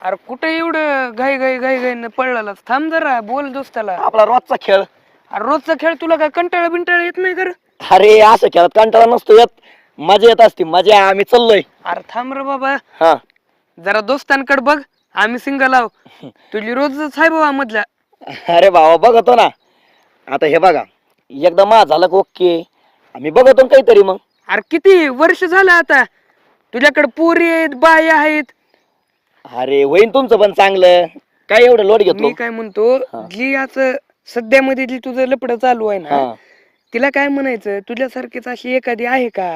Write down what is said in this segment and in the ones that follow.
अरे कुठे एवढं घाई घाई घाई घाई पळला थांब जरा बोल दोस्ताला. आपला रोजचा खेळ. अरे रोजचा खेळ तुला काय कंटाळा बिंटाळा येत नाही कर. अरे असं खेळत कंटाळा नसतो येत, मजा येत असते मजा. आम्ही चाललोय. अरे थांब रे बाबा, हा जरा दोस्तांकडे बघ. आम्ही सिंगल आहो, तुझी रोजच आहे बाबा मधल्या. अरे भावा बघतो ना. आता हे बघा, एकदा मा झालं का ओके, आम्ही बघतो ना काहीतरी मग. अरे किती वर्ष झालं आता, तुझ्याकडे पोरी आहेत बाया आहेत. अरे होईन तुमचं पण चांगलं, काय एवढं लोड घेतो. मी काय म्हणतो, जी असं सध्यामध्ये जी तुझं लपड चालू आहे ना, हा. तिला काय म्हणायचं, तुझ्यासारखीच अशी एखादी आहे का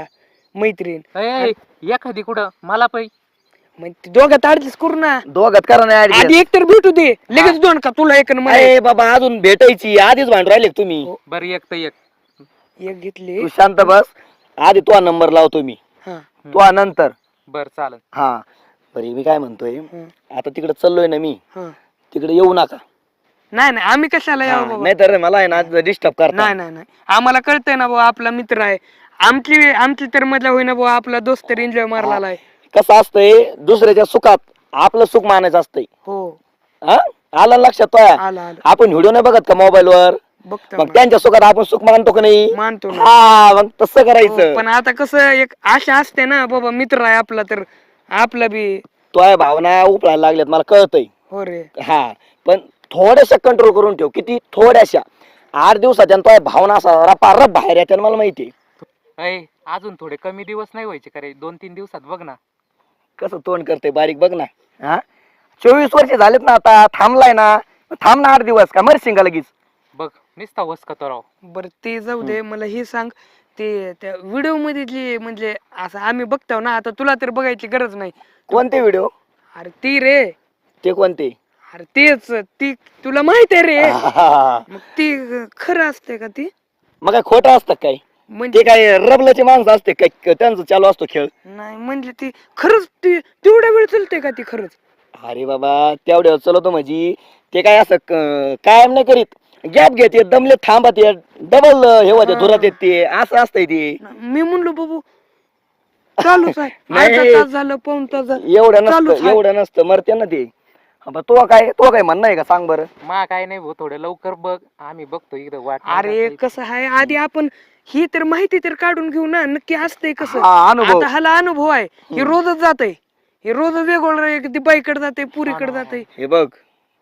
मैत्रीण? एखादी कुठं मला पै मग ती दोघात ऍडजस्ट करू ना. दोघात करा नाही adjust. आधी एक तर भेटू दे, लगेच दोन का तुला एक न मला एक. अरे बाबा अजून भेटायची, आधीच भांडून राहिले का तुम्ही. बरं एक तर एक. एक घेतली. तू शांत बस, आधी तुझा नंबर लावतो मी, हा तुझा नंतर. बर चालेल. हा बरी मी काय म्हणतोय, हं. आता तिकडे चाललोय ना मी, हा. तिकडे येऊ नका. नाही नाही आम्ही कशाला यावं बाबा? नाही तर मला आहे ना डिस्टर्ब करता. नाही नाही नाही आम्हाला कळतंय ना बाबा, आपला मित्र आहे. आमची तर मजा होईना बाबा, आपला दोस्त तर एन्जॉय मारला आहे. कसं असतंय, दुसऱ्याच्या सुखात आपलं सुख मानायचं असतंय. हो हा आलं ना लक्षात तुझ्या? आला आला आपण व्हिडिओ नाही बघत का मोबाईल वर, बघतो मग ना. त्यांच्या सुखात आपण सुख मानतो का नाही? मानतो ना. हा मग तसं हो, करायचं. पण आता कसं एक आशा असते ना बाबा, मित्र आहे आपला तर आपला बी. तुझ्या भावना उपळायला लागल्यात मला कळतंय. हो रे. हा पण थोड्याशा कंट्रोल करून ठेव. किती? थोड्याशा. 8 दिवसाच्या तुझ्या भावना असा रपारप बाहेर येतात मला माहिती. अजून थोडे कमी दिवस नाही व्हायचे का रे, 2-3 दिवसात बघ ना. कसं तोंड करते बारीक बघ ना. हा 24 वर्ष झालेत ना आता, थांबलाय ना, थांब ना 8 दिवस का मरशिंगा लगेच. बघ निसता वसकतो राव. बर ते जाऊ दे, मला हे सांग, ते त्या व्हिडिओ मध्ये जे म्हणजे असं आम्ही बघतो ना, आता तुला तर बघायची गरज नाही. कोणते व्हिडिओ? अरे ती रे, ते कोणते? अरे तेच ती, तुला माहित आहे रे. हा. मग ती खरं असते का ती? मग काय खोटं असतं काय? म्हणजे ते काय रबलाचे माणसं असते काय, त्यांचं चालू असतो खेळ. नाही म्हणजे ती खरंच ती तेवढ्या वेळ चालते का ती खरंच? अरे बाबा तेवढ्या चलवतो म्हणजे ते काय असं कायम नाही करीत, गॅप घेते, दमले थांबत, डबल हे होते, धुरात येत, ते असं असतंय ते. मी म्हणलो बाबू चालूच आहे. नाही. अर्धा तास झालं, पाऊण तास झालं. एवढं चालूच नसतं, आहे. एवढं नसतं, मरते ना ते. तो काय म्हणणं आहे का सांग बरं? मा काय नाही भाऊ, थोडं लवकर बघ, आम्ही बघतो इकडं वाट. अरे कसं आहे, आधी आपण ही तर माहिती तर काढून घेऊ ना, नक्की असतंय कसं. हा, अनुभव. आता हाला अनुभव आहे, हे रोजच जातंय, हे रोज वेगवेगळं, ती बाईकडे जाते, पुरीकडे जाते. हे बघ,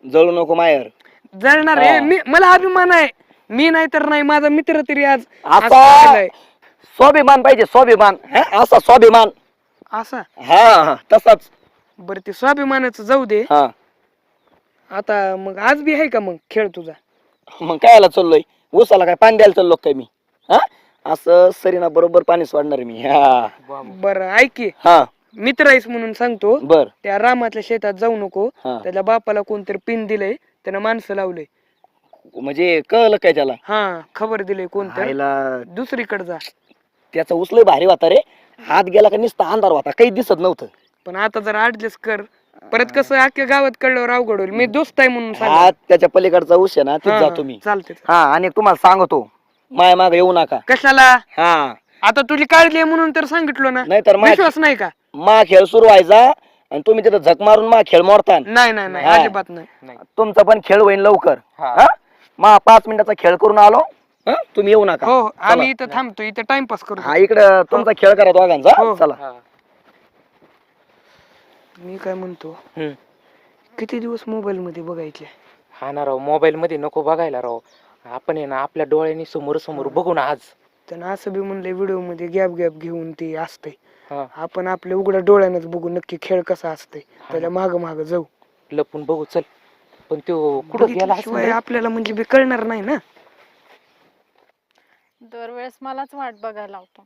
जळू नको माहेर. जळणार हा. आहे मी, मला अभिमान आहे. मी नाही तर नाही, माझा मित्र तरी आज असा असं केलंय. स्वाभिमान पाहिजे, स्वाभिमान. असा स्वाभिमान. असा हा तसाच. बरं ते स्वाभिमानाचं जाऊ दे. हा आता मग आज बी आहे का मग खेळ तुझा? मग कायला चाललोय, ऊसाला काय पाणी द्यायला चाललो काय मी? हा असं सरीना बरोबर पाणी सोडणार आहे मी. हा बरं ऐक की, हा मित्र आहेस म्हणून सांगतो, बर. त्या रामातल्या शेतात जाऊ नको. हा. त्याच्या बापाला कोणतरी पिन दिलंय, त्यानं माणसं लावलंय. म्हणजे कळलं काय त्याला? हा खबर दिलंय कोणतरी, आईला दुसरीकडे जा. त्याचा उचलय भारी होता रे, हात गेला का नुसता अंधार होता, काही दिसत नव्हतं. पण आता जरा ऍडजस्ट कर, परत कसं अख्ख्या गावात कळल्यावर अवघड होईल. मी दोस्त आहे म्हणून सांग. हात त्याच्या पलीकडचा ऊस आहे ना, तिथे जातो मी. चालते. हा आणि तुम्हाला सांगतो, माय माग येऊ नका. कशाला? हा आता तुझी काळजी आहे म्हणून तर सांगितलो ना. नाहीतर विश्वास नाही का? मा खेळ सुरू व्हायचा आणि तुम्ही तिथं झक मारून मा खेळ मोडता. नाही नाही नाही, हा. अजिबात नाही. तुमचा पण खेळ होईल लवकर. हा. हा मा 5 मिनिटाचा खेळ करून आलो. हा तुम्ही येऊ नका. हो आम्ही इथं थांबतो, इथं टाइमपास करू. हा इकडं तुमचा खेळ करा दोघांचा. हो. चला. हा. मी काय म्हणतो, हम्म. किती दिवस मोबाईल मध्ये बघायचे? हा ना राव, मोबाईल मध्ये नको बघायला राव. आपण आहे ना आपल्या डोळ्यांनी समोर समोर बघू ना आज. त्यांना असं बी म्हणलंय व्हिडिओ मध्ये गॅप गॅप घेऊन ते असतंय. हा. आपण आपल्या उघड्या डोळ्यानंच बघू नक्की खेळ कसा असतंय, त्याच्या माग माग जाऊ. लपून बघू चल. पण तो कुठं गेला असेल बघितल्याशिवाय रे? आपल्याला म्हणजे बी कळणार नाही ना. दरवेळेस मलाच वाट बघायला लावतो,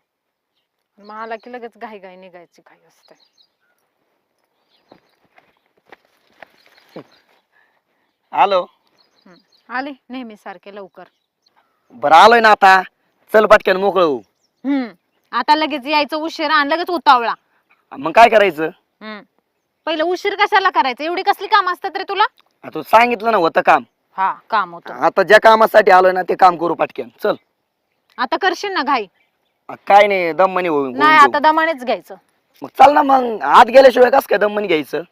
मला की लगेच घाई घाई निघायची घाई असते. आलो. आले नेहमी सारखे लवकर. बरं आलोय ना आता, चल पटकन मोकळ होऊ. आता लगेच यायचं उशीर आणि लगेच उतावळा. मग काय करायचं? पहिलं उशीर कशाला करायचं, एवढी कसली काम असतात रे तुला? तू सांगितलं ना होतं काम. हा काम होतं, आता ज्या कामासाठी आलोय ना ते काम करू पटकन. चल. आता करशील ना घाई? काय नाही दममनी होऊन नाही घेऊ. आता दमानेच घ्यायचं. मग चल ना, मग आत गेल्याशिवाय कस काय दममनी घ्यायचं?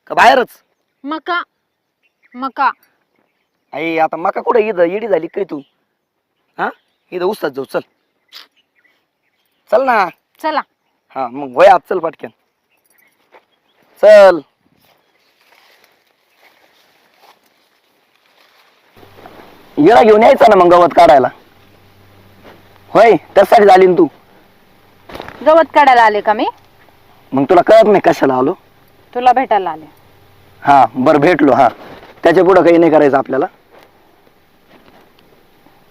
का बाहेरच? मका मका आई आता मका कुठे इथं येडी झाली काय तू? हा इथं उसात जाऊ चल. चल ना. चला. हा मग वय आत चल पटकन चल. येळा घेऊन यायचा ना मग गवत काढायला. होय त्यासाठी झाली ना तू. गवत काढायला आले का मी? मग तुला कळत नाही कशाला आलो? तुला भेटायला आले. हा बरं भेटलो. हा त्याच्या पुढं काही नाही करायचं आपल्याला.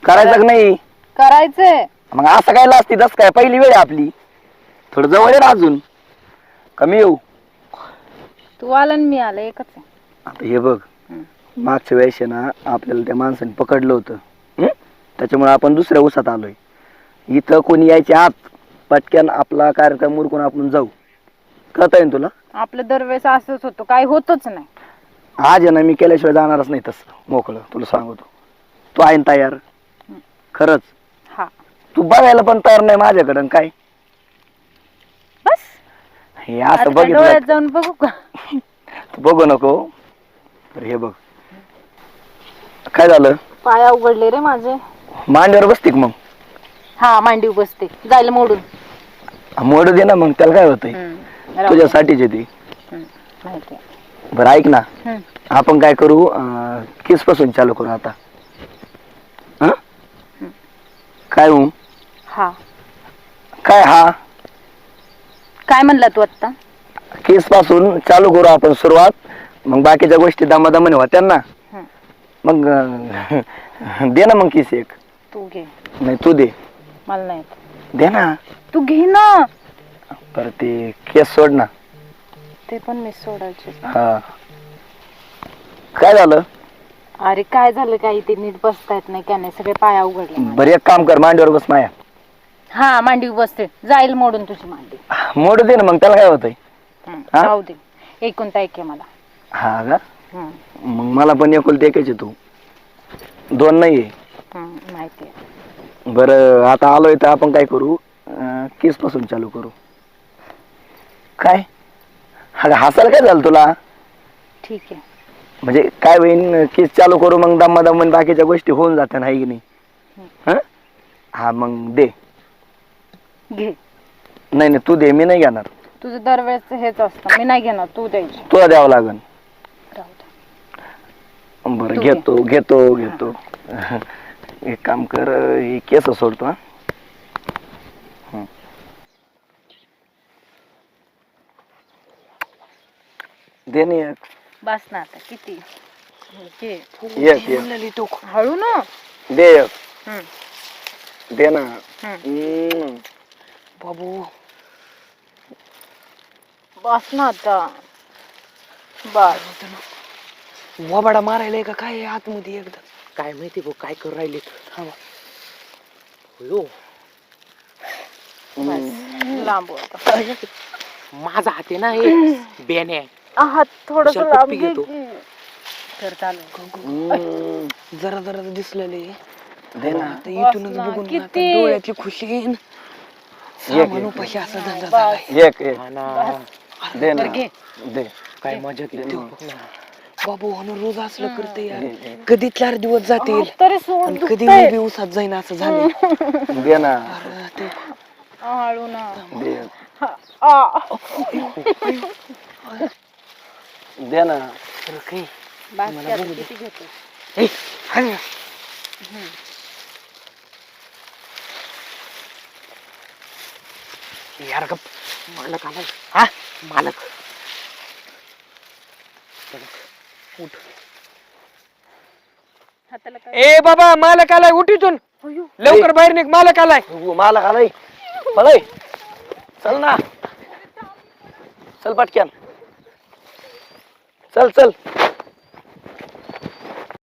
करायचं का नाही? करायचंय. मग असं काय असती तस काय पहिली वेळ आहे आपली. थोडं जवळ आहे ना अजून. कमी येऊ. तू आला आणि मी आलं एकच आहे. आता हे बघ मागच्या वेळेस आहे ना आपल्याला त्या माणसाने पकडलं होतं. त्याच्यामुळे आपण दुसऱ्या उसात आलोय. इथं कोणी यायच्या आत पटक्यान आपला कार्यक्रम उरकून आपण जाऊ. कळत आहे ना तुला? आपलं दरवेळेस असंच होतं, काही होतच नाही. आज आहे ना मी केल्याशिवाय जाणारच नाही तसं मोकळं तुला सांगतो. तू आहे ना तयार? खरंच हा तू बघायला पण तयार नाही माझ्याकडं काय? बस हे आता असं काय बघितलं डोळ्यात जाऊन बघू का? तू बघू नको. तर हे बघ काय झालं? पाया उघडले रे माझे. मांडीवर बसते का मग? हा मांडीव बसते. जायला मोडून. मोडू दे ना मग त्याला काय होतंय. राहू दे. तुझ्यासाठीच आहे ती. माहिती आहे. बरं ऐक ना आपण काय करू किस पासून चालू करू आता. काय हो? हा काय हा काय म्हणला तू आता? केस पासून चालू करू आपण सुरुवात. मग बाकीच्या गोष्टी दमादमाने होत्या ना. मग दे ना मग किस एक. तू घे. नाही तू दे. मला नाही. दे ना. तू घे ना. बरं ते केस सोड ना. ते पण मी सोडायचे. हा काय झालं? अरे काय झालं काही ते नीट बसता येत नाही, काय नाही, सगळे पाया उघडले. बरं एक काम कर मांडीवर बस माया. हा मांडीव बसते. जाईल मोडून तुझी मांडी. मोडू दे ना मग त्याला काय होतंय. हा? राहू दे. एकोणता एक आहे मला. हा का मग मला पण एकुलते एकच आहे. तू दोन नाहीये. माहिती आहे. बरं आता आलोय तर आपण काय करू केस पासून चालू करू. काय हसायला काय झालं तुला? ठीक आहे. म्हणजे काय होईन केस चालू करू मग दम बाकीच्या गोष्टी होऊन जात्या नाही की नाही. हा मग दे. घे. नाही नाही तू दे मी नाही घेणार. तुझं दरवेळेस हेच असतं, मी नाही घेणार, तू द्यायची. तुला द्यावं लागेल. राहू दे. बरं तू घे. घेतो एक काम कर हे केस सोडतो. हा दे ना एक. बस ना आता किती घे. एक हळू ना. दे एक. दे ना. बाबू बस ना आता. बस. वबाडा मारायला का काय आतमध्ये एकदा? काय माहिती भाऊ काय करू राहिले. लांब हो आता. माझा हात आहे ना हे बेने. हात थोडस विशाल लांब पप्पी घे घेतो. की. तर चालू. जरा जरा दिसलेले दे ना. आता इथूनच ना, बघून किती? आता डोळ्यातली खुशी येईन. सामान उपाशी असा धंदा झालाय. एक हा ना. दे ना. बरं घे. दे. काय मजा केली. बाबू आणि रोज असलं करते यार. कधी 4 दिवस जातील तरी सोड आणि कधी दुखतंय. मी बी उसात जाईन असं झाले. दे ना. हळू ना. दे. आ. दे ना. काही बाकी आता किती घेतो? यार गप. मालक आलाय. हा मालक. उठ. हाताला काय? ए बाबा मालक आलाय उठ इथून. अयो. लवकर बाहेर निघ मालक आलाय. मला खालाय पळय. चल ना. चल पटक्यान. चल